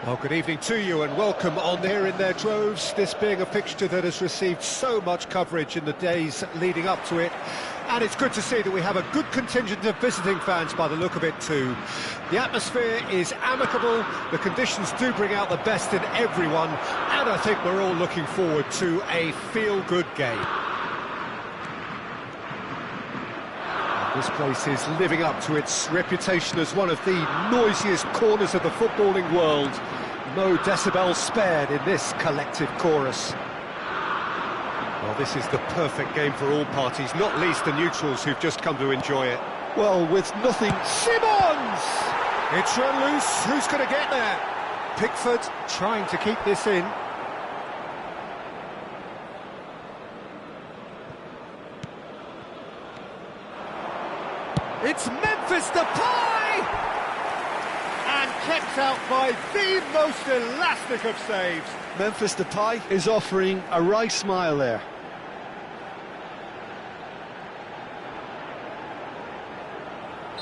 Well, good evening to you and welcome on there in their droves, this being a fixture that has received so much coverage in the days leading up to it. And it's good to see that we have a good contingent of visiting fans by the look of it too. The atmosphere is amicable, the conditions do bring out the best in everyone, and I think we're all looking forward to a feel-good game. This place is living up to its reputation as one of the noisiest corners of the footballing world. No decibels spared in this collective chorus. Well, this is the perfect game for all parties, not least the neutrals who've just come to enjoy it. Well, with nothing... Simmons! It's run loose, who's going to get there? Pickford trying to keep this in. It's Memphis Depay! And kept out by the most elastic of saves. Memphis Depay is offering a right smile there.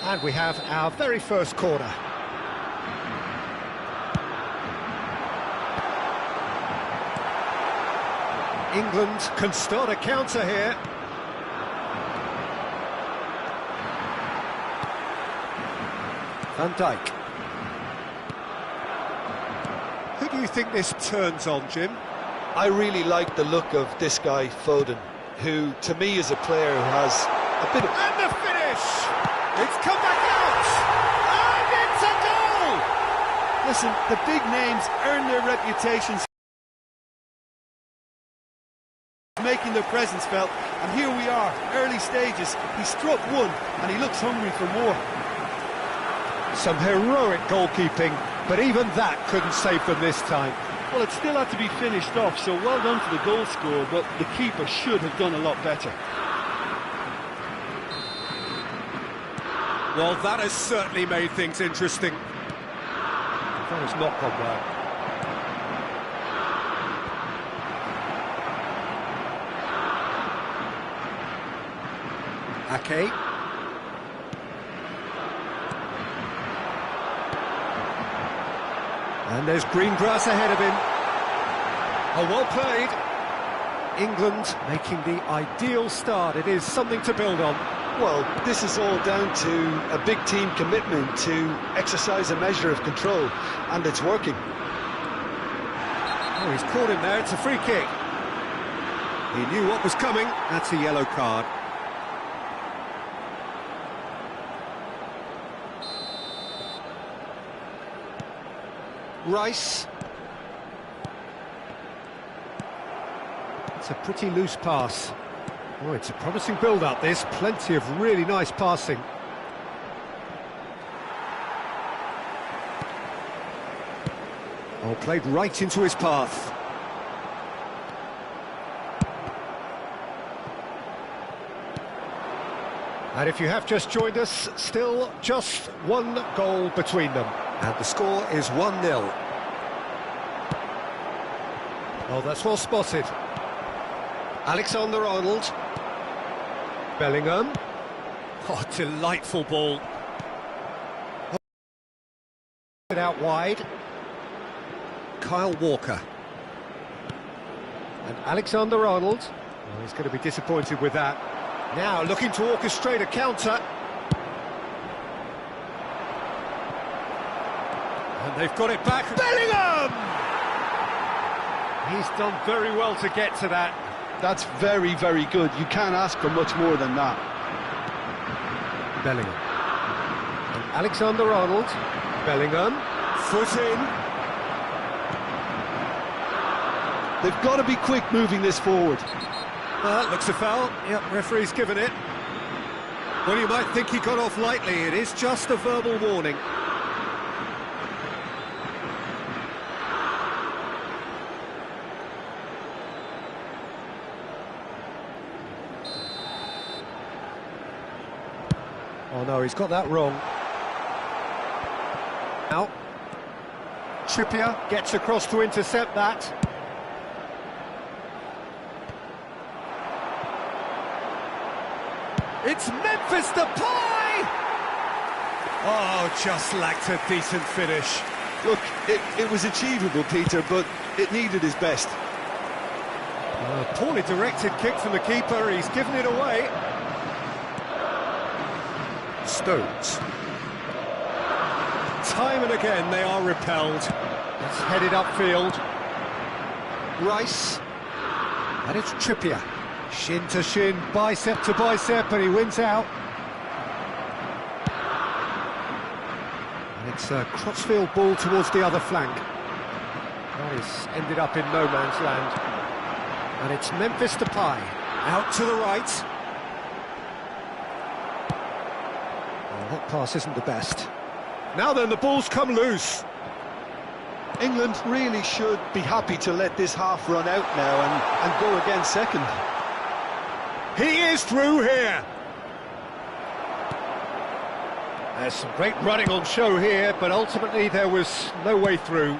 And we have our very first corner. England can start a counter here. Van Dijk. Who do you think this turns on, Jim? I really like the look of this guy, Foden, who, to me, is a player who has a bit of... And the finish! It's come back out! And it's a goal! Listen, the big names earn their reputations making their presence felt, and here we are, early stages. He struck one, and he looks hungry for more. Some heroic goalkeeping, but even that couldn't save them this time. Well, it still had to be finished off, so well done to the goal scorer, but the keeper should have done a lot better. Well, that has certainly made things interesting. That has not gone well. Ake. And there's green grass ahead of him. Oh, well played. England making the ideal start. It is something to build on. Well, this is all down to a big team commitment to exercise a measure of control, and it's working. Oh, he's caught him there. It's a free kick. He knew what was coming. That's a yellow card. Rice. It's a pretty loose pass. Oh, it's a promising build-up, this. Plenty of really nice passing. Oh, played right into his path. And if you have just joined us, still just one goal between them. And the score is 1-0. Oh, that's well spotted. Alexander-Arnold. Bellingham. Oh, delightful ball. It out wide. Kyle Walker. And Alexander-Arnold. Oh, he's going to be disappointed with that. Now looking to orchestrate a counter. And they've got it back. Bellingham! He's done very well to get to that. That's very, very good. You can't ask for much more than that. Bellingham. And Alexander-Arnold. Bellingham. Foot in. They've got to be quick moving this forward. Looks a foul. Yep, referee's given it. Well, you might think he got off lightly. It is just a verbal warning. Oh no, he's got that wrong. Now, Trippier gets across to intercept that. It's Memphis Depay! Oh, just lacked a decent finish. Look, it was achievable, Peter, but it needed his best. Poorly directed kick from the keeper, he's given it away. Stones. Time and again they are repelled. It's headed upfield. Rice. And it's Trippier. Shin to shin, bicep to bicep, and he wins out. And it's a crossfield ball towards the other flank. That is ended up in no man's land. And it's Memphis Depay, out to the right. Well, that pass isn't the best. Now then, the ball's come loose. England really should be happy to let this half run out now and go again second. He is through here. There's some great running on show here, but ultimately there was no way through.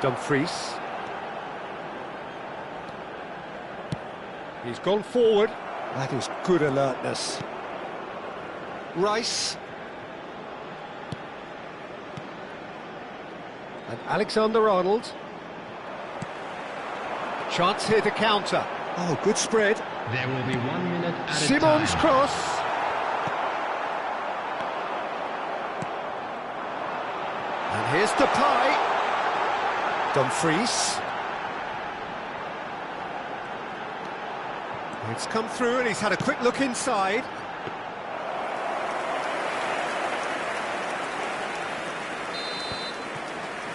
Dumfries. He's gone forward. That is good alertness. Rice. And Alexander-Arnold. Chance here to counter. Oh, good spread. There will be 1 minute at a Simon's time. cross. And here's Depay. Dumfries. It's come through and he's had a quick look inside.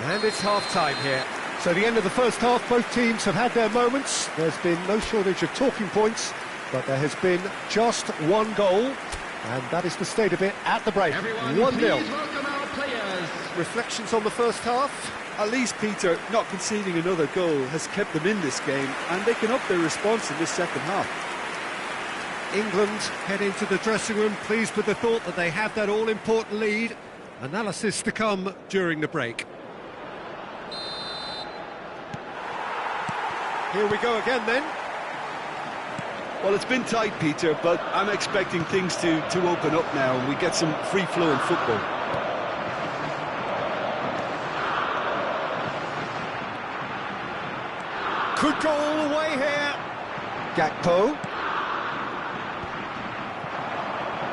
And it's half-time here. So the end of the first half, both teams have had their moments. There's been no shortage of talking points, but there has been just one goal, and that is the state of it at the break. 1-0. Please welcome our players. Reflections on the first half? At least, Peter, not conceding another goal has kept them in this game, and they can up their response in this second half. England head into the dressing room pleased with the thought that they have that all-important lead. Analysis to come during the break. Here we go again then. Well, it's been tight, Peter, but I'm expecting things to open up now and we get some free-flowing football. Could go all the way here. Gakpo.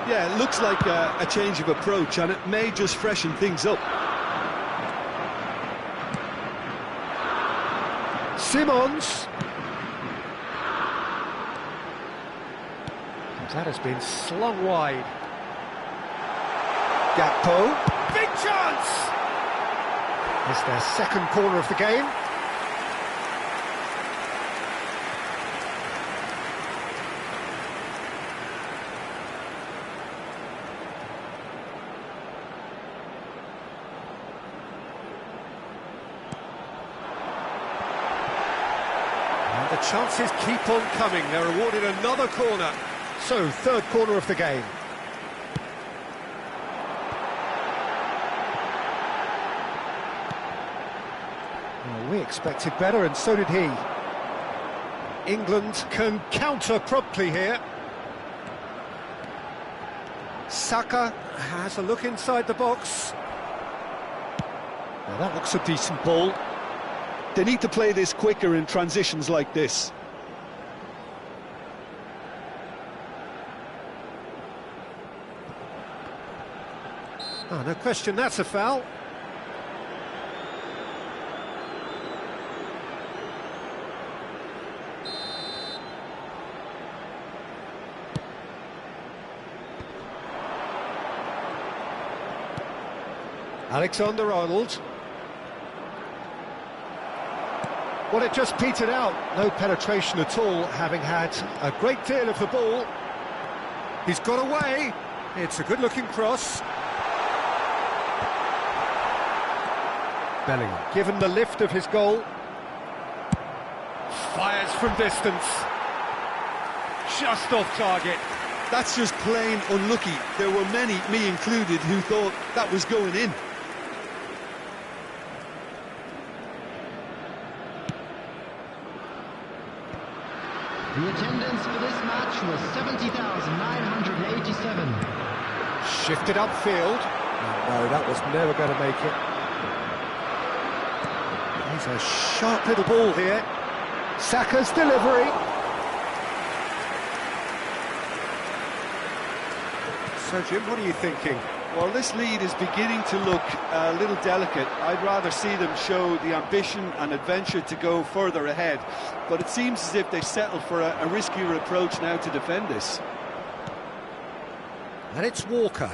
Yeah, it looks like a change of approach, and it may just freshen things up. Simons. That has been slung wide. Gakpo. Big chance! It's their second corner of the game. And the chances keep on coming. They're awarded another corner. So, third corner of the game. Well, we expected better, and so did he. England can counter promptly here. Saka has a look inside the box. Now that looks a decent ball. They need to play this quicker in transitions like this. Oh, no question, that's a foul. Alexander-Arnold. Well, it just petered out. No penetration at all, having had a great deal of the ball. He's got away. It's a good-looking cross. Bellingham, given the lift of his goal, fires from distance, just off target. That's just plain unlucky. There were many, me included, who thought that was going in. The attendance for this match was 20,987. Shifted upfield. No, that was never going to make it. He's a sharp little ball here. Saka's delivery. So, Jim, what are you thinking? Well, this lead is beginning to look a little delicate. I'd rather see them show the ambition and adventure to go further ahead. But it seems as if they settle for a riskier approach now to defend this. And it's Walker.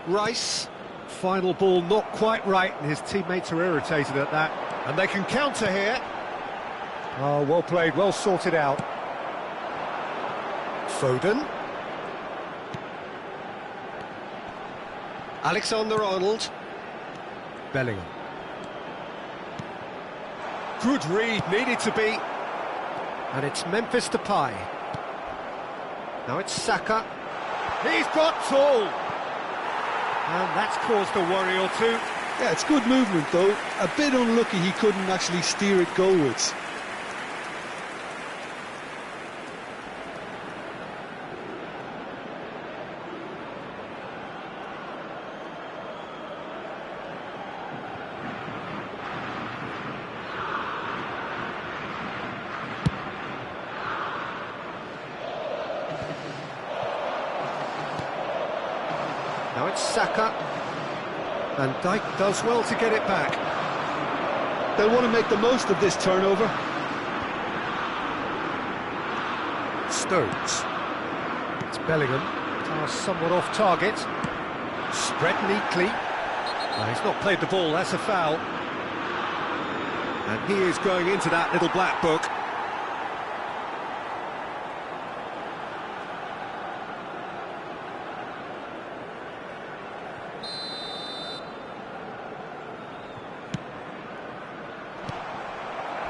Rice. Final ball not quite right, and his teammates are irritated at that. And they can counter here. Oh, well played, well sorted out. Foden. Alexander-Arnold. Bellingham. Good read, needed to be. And it's Memphis Depay. Now it's Saka. He's got tall. And that's caused a worry or two. Yeah, it's good movement though. A bit unlucky he couldn't actually steer it goalwards. Now it's Saka. And Dijk does well to get it back. They'll want to make the most of this turnover. Stones. It's Bellingham. Pass somewhat off target. Spread neatly. Well, he's not played the ball, that's a foul. And he is going into that little black book.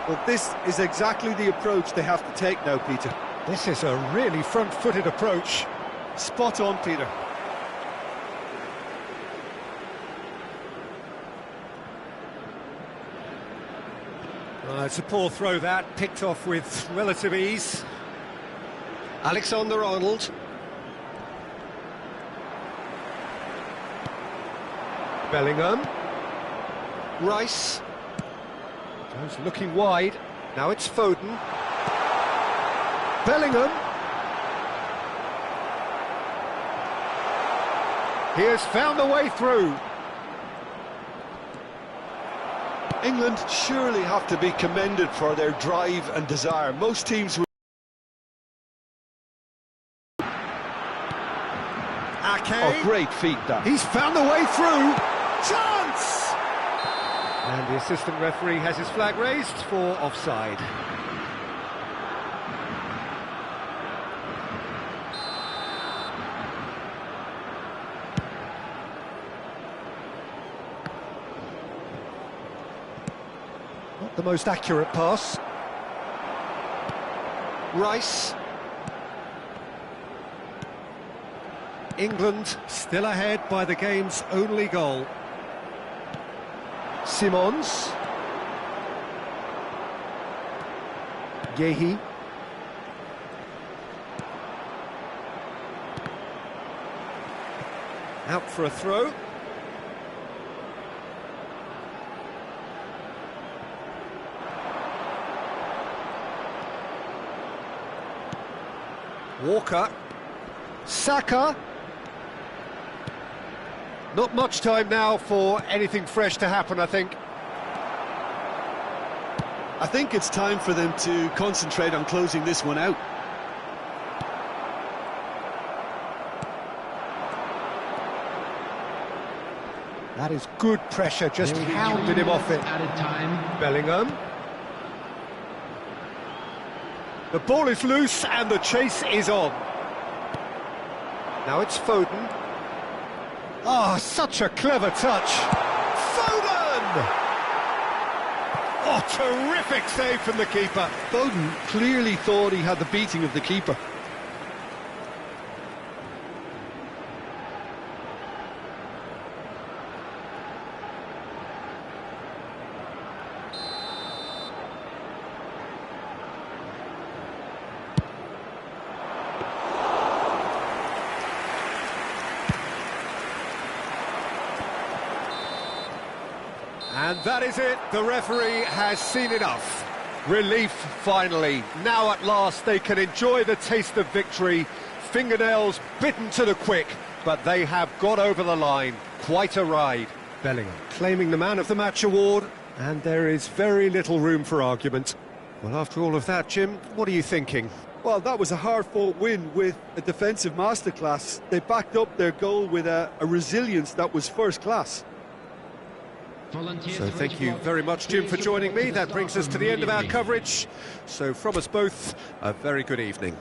Well, this is exactly the approach they have to take now, Peter. This is a really front-footed approach. Spot on, Peter. It's a poor throw that, picked off with relative ease. Alexander-Arnold. Bellingham. Rice. Goes looking wide. Now it's Foden. Bellingham. He has found a way through. England surely have to be commended for their drive and desire. Most teams would... Ake. Oh, great feat, that. He's found a way through. Chance! And the assistant referee has his flag raised for offside. Not the most accurate pass. Rice. England still ahead by the game's only goal. Simons. Yehi. Out for a throw. Walker. Saka. Not much time now for anything fresh to happen, I think. I think it's time for them to concentrate on closing this one out. That is good pressure, just hounded him off it. Added time. Bellingham. The ball is loose and the chase is on. Now it's Foden. Oh, such a clever touch. Foden! Oh, terrific save from the keeper. Foden clearly thought he had the beating of the keeper. And that is it. The referee has seen enough. Relief, finally. Now at last they can enjoy the taste of victory. Fingernails bitten to the quick, but they have got over the line. Quite a ride. Bellingham claiming the Man of the Match award, and there is very little room for argument. Well, after all of that, Jim, what are you thinking? Well, that was a hard-fought win with a defensive masterclass. They backed up their goal with a resilience that was first class. So thank you very much, Jim, for joining me. That brings us to the end of our coverage. So from us both, a very good evening.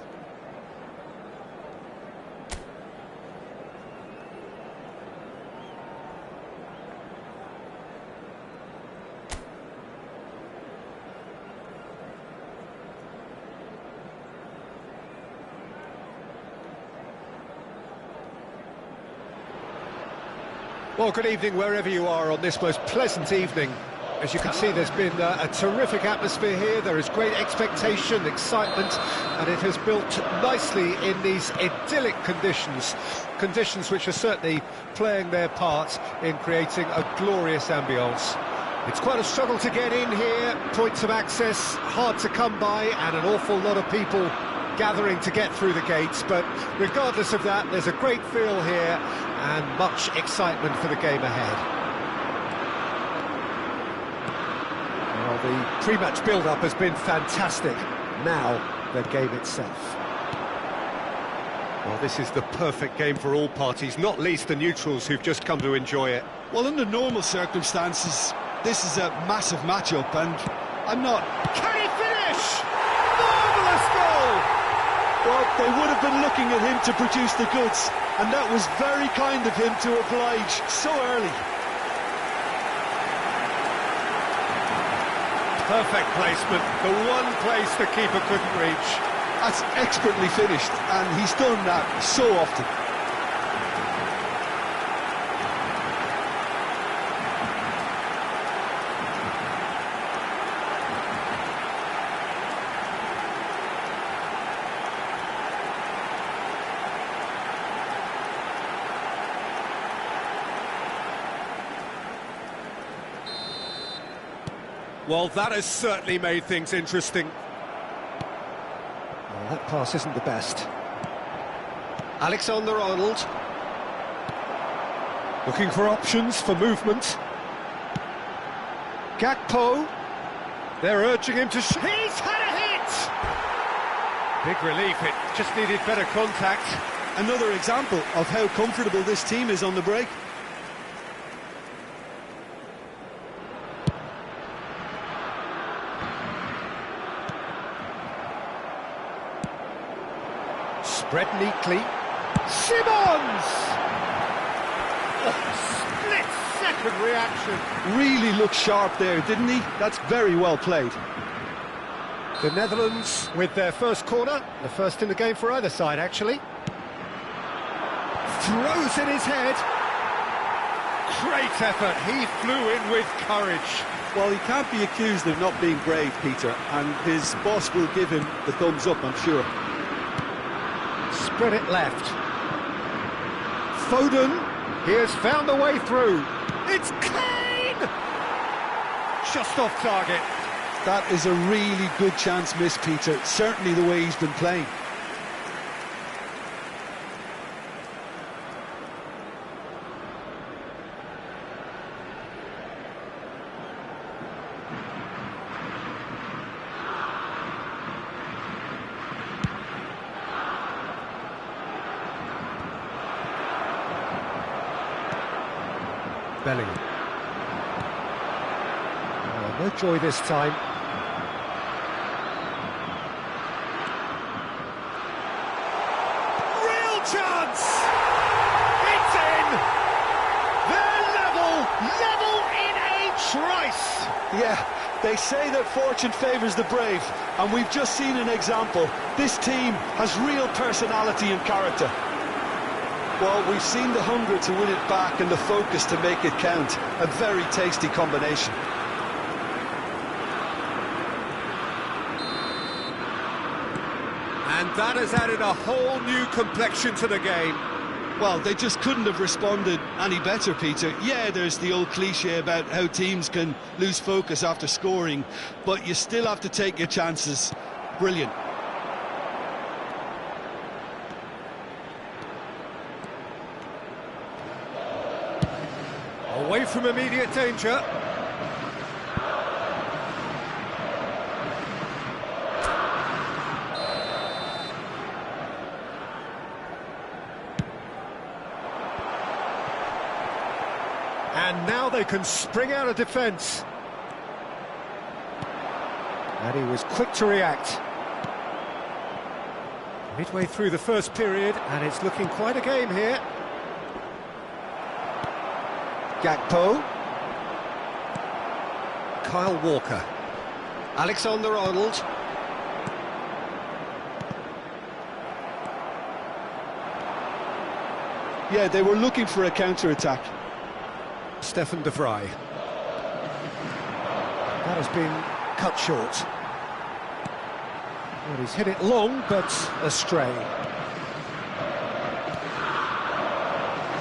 Well, good evening wherever you are on this most pleasant evening. As you can see, there's been a terrific atmosphere here. There is great expectation, excitement, and it has built nicely in these idyllic conditions. Conditions which are certainly playing their part in creating a glorious ambience. It's quite a struggle to get in here, points of access hard to come by, and an awful lot of people gathering to get through the gates, but regardless of that, there's a great feel here and much excitement for the game ahead. Well, the pre-match build-up has been fantastic. Now, the game itself. Well, this is the perfect game for all parties, not least the neutrals who've just come to enjoy it. Well, under normal circumstances, this is a massive matchup, and I'm not... Can he finish? Marvellous goal! Well, they would have been looking at him to produce the goods, and that was very kind of him to oblige so early. Perfect placement, the one place the keeper couldn't reach. That's expertly finished, and he's done that so often. Well, that has certainly made things interesting. Well, that pass isn't the best. Alexander-Arnold. Looking for options for movement. Gakpo. They're urging him to shoot. He's had a hit! Big relief, it just needed better contact. Another example of how comfortable this team is on the break. Spread neatly. Simmons! Oh, split-second reaction. Really looked sharp there, didn't he? That's very well played. The Netherlands with their first corner, the first in the game for either side, actually. Throws in his head. Great effort, he flew in with courage. Well, he can't be accused of not being brave, Peter, and his boss will give him the thumbs up, I'm sure. Spread it left. Foden, he has found a way through. It's Kane! Just off target. That is a really good chance miss, Peter, certainly the way he's been playing. Bellingham. Oh, no joy this time. Real chance! It's in! They're level in a trice! Yeah, they say that fortune favours the brave, and we've just seen an example. This team has real personality and character. Well, we've seen the hunger to win it back and the focus to make it count. A very tasty combination. And that has added a whole new complexion to the game. Well, they just couldn't have responded any better, Peter. Yeah, there's the old cliche about how teams can lose focus after scoring, but you still have to take your chances. Brilliant. Away from immediate danger. And now they can spring out of defence. And he was quick to react. Midway through the first period, and it's looking quite a game here. Gakpo. Kyle Walker. Alexander-Arnold. Yeah, they were looking for a counter-attack. Stefan de Vrij. That has been cut short. Well, he's hit it long, but astray.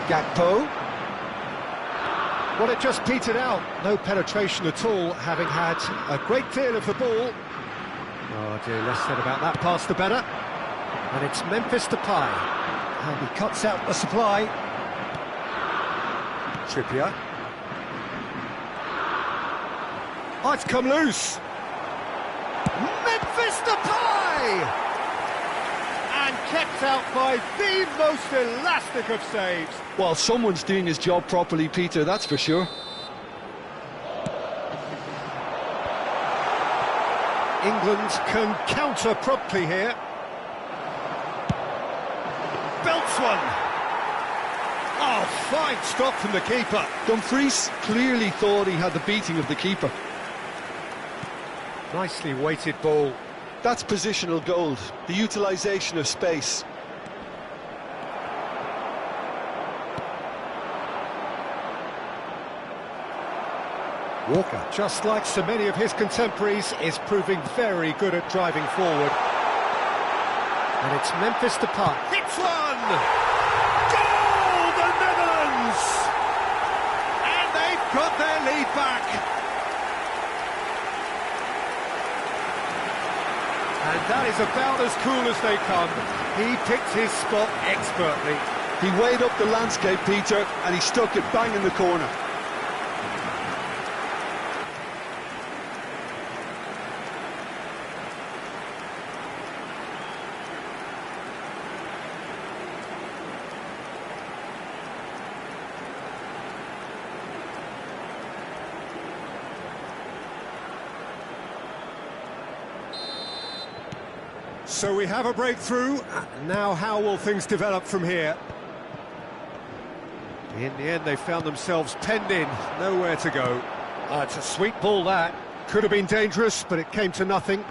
Gakpo. Well, it just petered out. No penetration at all, having had a great deal of the ball. Oh dear, less said about that pass the better. And it's Memphis Depay. And he cuts out the supply. Trippier. Oh, it's come loose. Memphis Depay! And kept out by the most elastic of saves. Well, someone's doing his job properly, Peter, that's for sure. England can counter promptly here. Belts one. Oh, fine stop from the keeper. Dumfries clearly thought he had the beating of the keeper. Nicely weighted ball. That's positional gold, the utilisation of space. Walker, just like so many of his contemporaries, is proving very good at driving forward. And it's Memphis Depay. Hits one! Goal, the Netherlands! And they've got their lead back. And that is about as cool as they come. He picked his spot expertly. He weighed up the landscape, Peter, and he stuck it bang in the corner. So we have a breakthrough. Now how will things develop from here? In the end, they found themselves penned in, nowhere to go. It's a sweet ball, that. Could have been dangerous, but it came to nothing.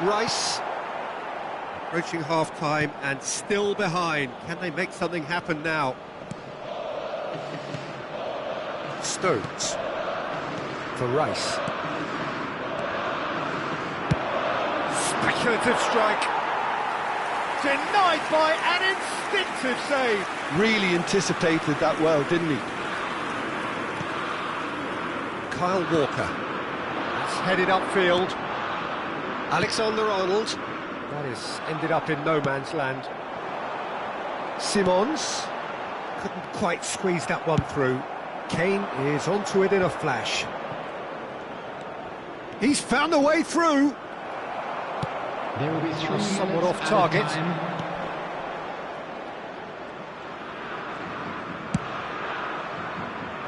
Rice. Approaching half-time and still behind. Can they make something happen now? Stones. For Rice. Speculative strike. Denied by an instinctive save. Really anticipated that well, didn't he? Kyle Walker. That's headed upfield. Alexander-Arnold. That is ended up in no man's land. Simons. Couldn't quite squeeze that one through. Kane is onto it in a flash. He's found a way through. There will be 3 minutes somewhat off added target. time.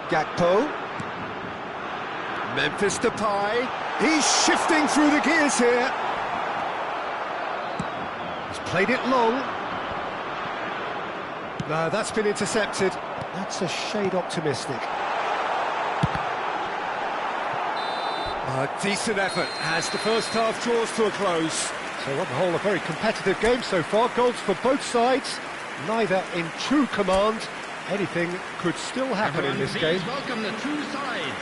Gakpo. Memphis Depay. He's shifting through the gears here. He's played it long. No, that's been intercepted. That's a shade optimistic. A decent effort as the first half draws to a close. So on the whole, a very competitive game so far. Goals for both sides, neither in true command. Anything could still happen in this game. Welcome the two sides.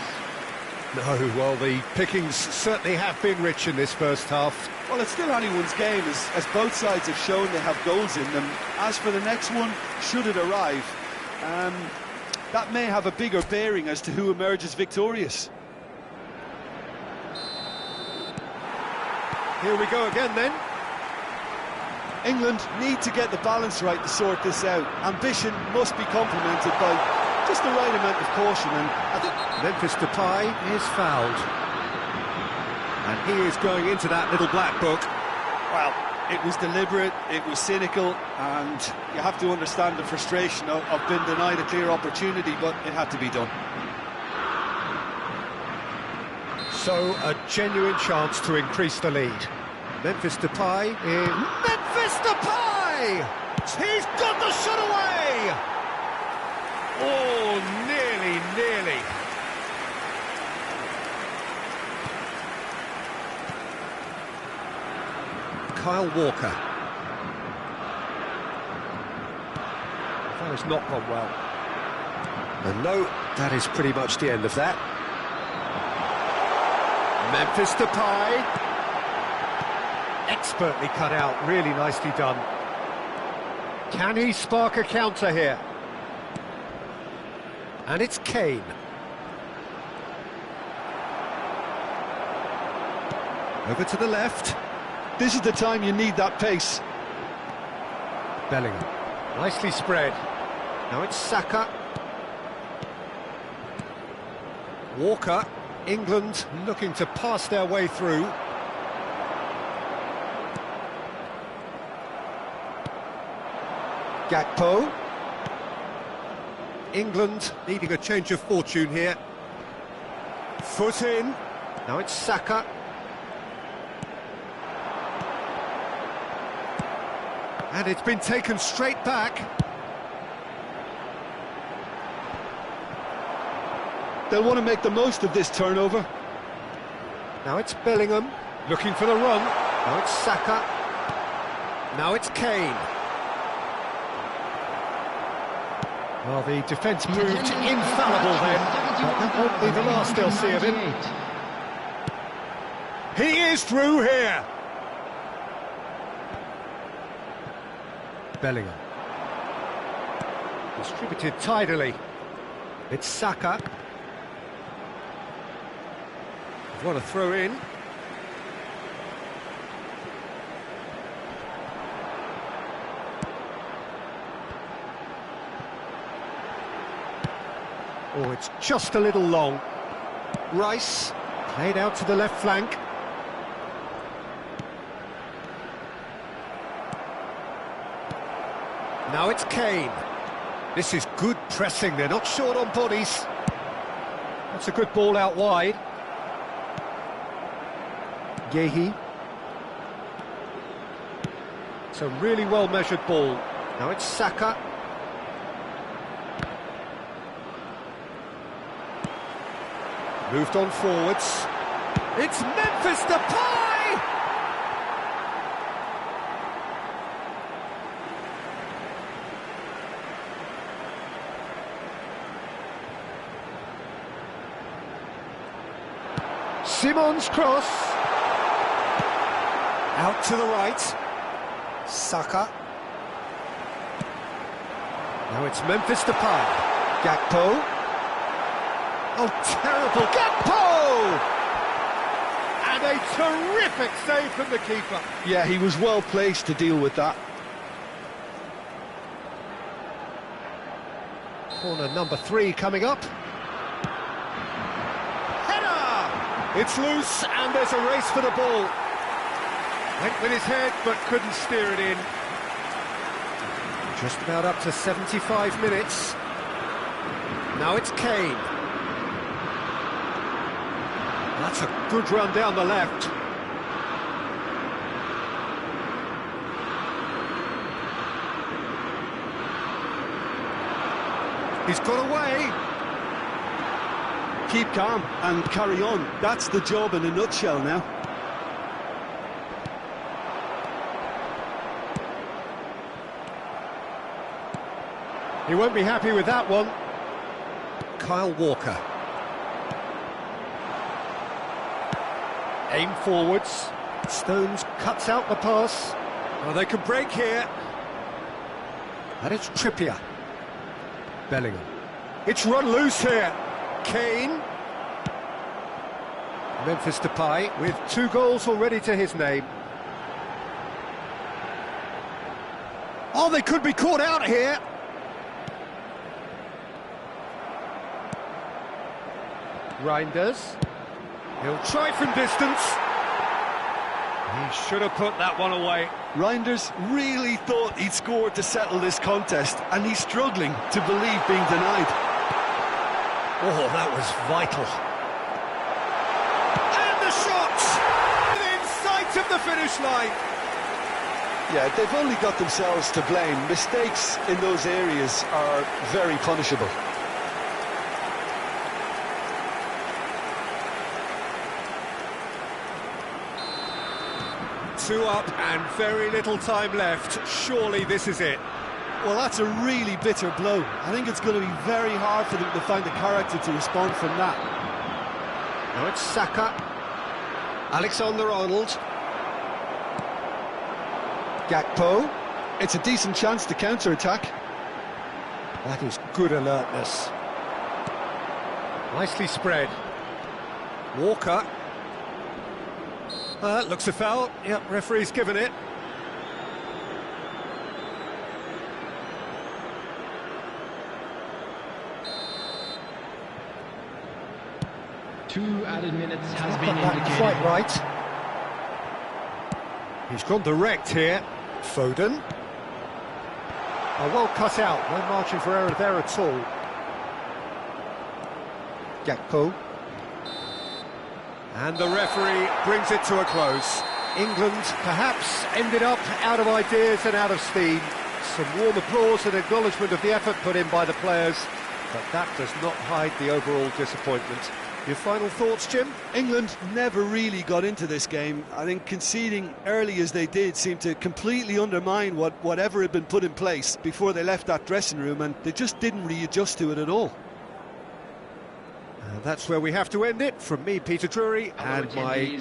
No, well, the pickings certainly have been rich in this first half. Well, it's still anyone's game, as both sides have shown they have goals in them. As for the next one, should it arrive, that may have a bigger bearing as to who emerges victorious. Here we go again then. England need to get the balance right to sort this out. Ambition must be complemented by just the right amount of caution, and I think Memphis Depay is fouled. And he is going into that little black book. well, it was deliberate, it was cynical, and you have to understand the frustration of being denied a clear opportunity, but it had to be done. So, a genuine chance to increase the lead. Memphis Depay in... Memphis Depay! He's got the shot away! Oh, nearly. Kyle Walker. That has not gone well. And no, that is pretty much the end of that. Memphis Depay. Expertly cut out, really nicely done. Can he spark a counter here? And it's Kane. Over to the left. This is the time you need that pace. Bellingham. Nicely spread. Now it's Saka. Walker. England looking to pass their way through. Gakpo. England needing a change of fortune here. Foot in. Now it's Saka. And it's been taken straight back. They'll want to make the most of this turnover. Now it's Bellingham, looking for the run. Now it's Saka. Now it's Kane. Well, the defence proved infallible then, but that won't be the last they'll see of him. He is through here. Bellingham. Distributed tidily. It's Saka. What a throw in. Oh, it's just a little long. Rice, played out to the left flank. Now it's Kane. This is good pressing, they're not short on bodies. That's a good ball out wide. Gehi. It's a really well-measured ball. Now it's Saka. Moved on forwards. It's Memphis Depay! Simon's cross. Out to the right. Saka. Now it's Memphis Depay. Gakpo. Oh, terrible. Gakpo! And a terrific save from the keeper. Yeah, he was well placed to deal with that. Corner number 3 coming up. Header! It's loose and there's a race for the ball. Went with his head but couldn't steer it in. Just about up to 75 minutes. Now it's Kane. That's a good run down the left. He's got away. Keep calm and carry on. That's the job in a nutshell now. He won't be happy with that one. Kyle Walker. Aim forwards. Stones cuts out the pass. Well, they can break here. And it's Trippier. Bellingham. It's run loose here. Kane. Memphis Depay with 2 goals already to his name. Oh, they could be caught out here. Reinders. He'll try from distance. He should have put that one away. Reinders really thought he'd scored to settle this contest, and he's struggling to believe being denied. Oh, that was vital. And the shot! Within sight of the finish line. Yeah, they've only got themselves to blame. Mistakes in those areas are very punishable. Two up and very little time left. Surely this is it. Well, that's a really bitter blow. I think it's going to be very hard for them to find the character to respond from that. Now it's Saka. Alexander-Arnold. Gakpo. It's a decent chance to counter-attack. That is good alertness. Nicely spread. Walker. That looks a foul. Yep, referee's given it. Two added minutes has been Got that indicated. quite right. He's gone direct here. Foden. Oh, well cut out. No margin for error there at all. Gakpo. And the referee brings it to a close. England perhaps ended up out of ideas and out of steam. Some warm applause and acknowledgement of the effort put in by the players, but that does not hide the overall disappointment. Your final thoughts, Jim? England never really got into this game. I think conceding early as they did seemed to completely undermine whatever had been put in place before they left that dressing room, and they just didn't readjust to it at all. And that's where we have to end it. From me, Peter Drury, and my